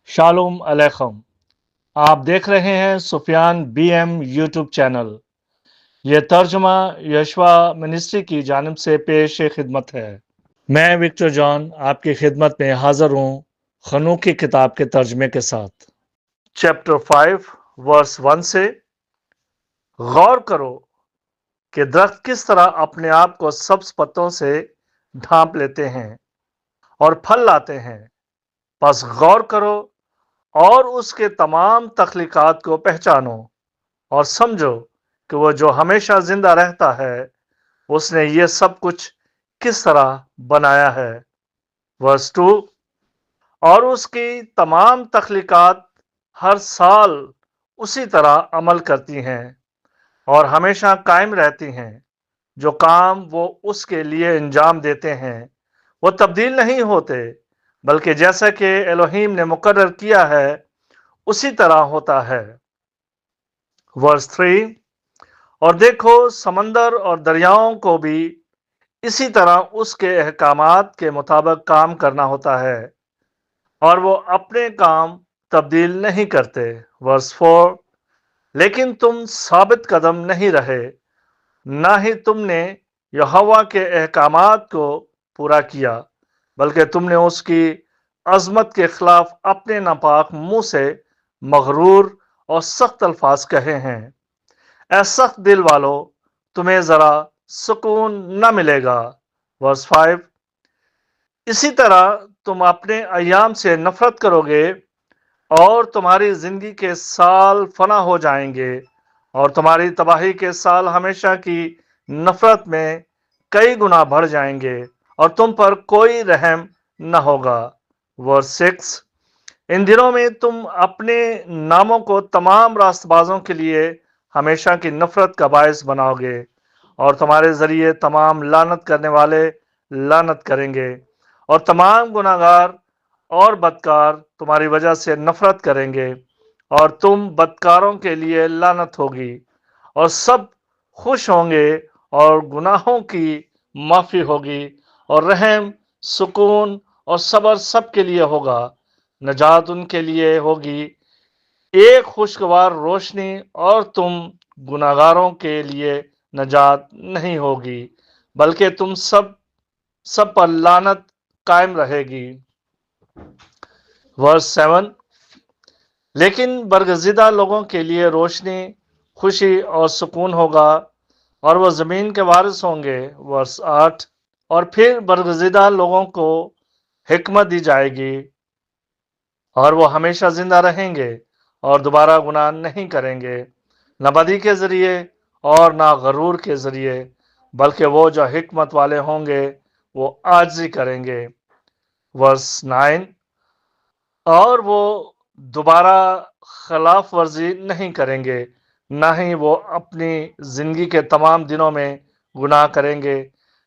Shalom अलैकुम। आप देख रहे हैं सुफियान BM यूट्यूब चैनल। ये तर्जुमा यशवा मिनिस्ट्री की जानिब से पेश खिदमत है। मैं विक्टर जॉन आपकी खिदमत में हाजिर हूँ खनूक की किताब के तर्जमे के साथ। चैप्टर 5 वर्स 1 से गौर करो कि दरख्त किस तरह अपने आप को सब्ज पत्तों से ढांप लेते हैं और फल लाते हैं। बस गौर करो और उसके तमाम तख्लीकात को पहचानो और समझो कि वो जो हमेशा जिंदा रहता है उसने ये सब कुछ किस तरह बनाया है। वर्स 2, और उसकी तमाम तख्लीकात हर साल उसी तरह अमल करती हैं और हमेशा कायम रहती हैं। जो काम वो उसके लिए अंजाम देते हैं वो तब्दील नहीं होते, बल्कि जैसा कि एलोहीम ने मुकर्रर किया है उसी तरह होता है। वर्स 3, और देखो समंदर और दरियाओं को भी इसी तरह उसके अहकामात के मुताबिक काम करना होता है और वो अपने काम तब्दील नहीं करते। वर्स 4, लेकिन तुम साबित कदम नहीं रहे, ना ही तुमने यहोवा के अहकामात को पूरा किया, बल्कि तुमने उसकी अजमत के खिलाफ अपने नापाक मुंह से मगरूर और सख्त अल्फाज कहे हैं। ऐ सख्त दिल वालों, तुम्हें जरा सुकून न मिलेगा। वर्स 5, इसी तरह तुम अपने अय्याम से नफरत करोगे और तुम्हारी जिंदगी के साल फना हो जाएंगे और तुम्हारी तबाही के साल हमेशा की नफरत में कई गुना बढ़ जाएंगे और तुम पर कोई रहम न होगा। वर्स 6, इन दिनों में तुम अपने नामों को तमाम रास्तबाजों के लिए हमेशा की नफरत का बायस बनाओगे और तुम्हारे जरिए तमाम लानत करने वाले लानत करेंगे और तमाम गुनाहगार और बदकार तुम्हारी वजह से नफरत करेंगे और तुम बदकारों के लिए लानत होगी और सब खुश होंगे और गुनाहों की माफी होगी और रहम, सुकून और सब्र सब के लिए होगा। नजात उनके लिए होगी एक खुशगवार रोशनी और तुम गुनाहगारों के लिए नजात नहीं होगी, बल्कि तुम सब पर लानत कायम रहेगी। वर्स 7, लेकिन बरगज़िदा लोगों के लिए रोशनी, खुशी और सुकून होगा और वह ज़मीन के वारिस होंगे। वर्स 8, और फिर बरगज़िदा लोगों को हिकमत दी जाएगी और वो हमेशा जिंदा रहेंगे और दोबारा गुनाह नहीं करेंगे, न बदी के ज़रिए और ना गरूर के ज़रिए, बल्कि वो जो हिकमत वाले होंगे वो आजिज़ी करेंगे। वर्स 9, और वो दोबारा खिलाफ वर्जी नहीं करेंगे, ना ही वो अपनी जिंदगी के तमाम दिनों में गुनाह करेंगे,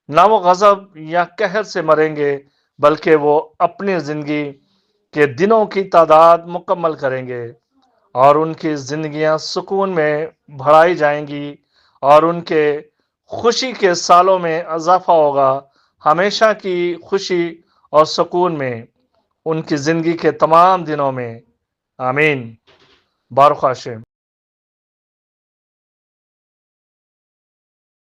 ना वो गजब या कहर से मरेंगे, बल्कि वो अपनी जिंदगी के दिनों की तादाद मुकम्मल करेंगे और उनकी जिंदगियां सुकून में बढ़ाई जाएंगी और उनके खुशी के सालों में इजाफा होगा, हमेशा की खुशी और सुकून में उनकी जिंदगी के तमाम दिनों में। आमीन। बारुक हाशिम।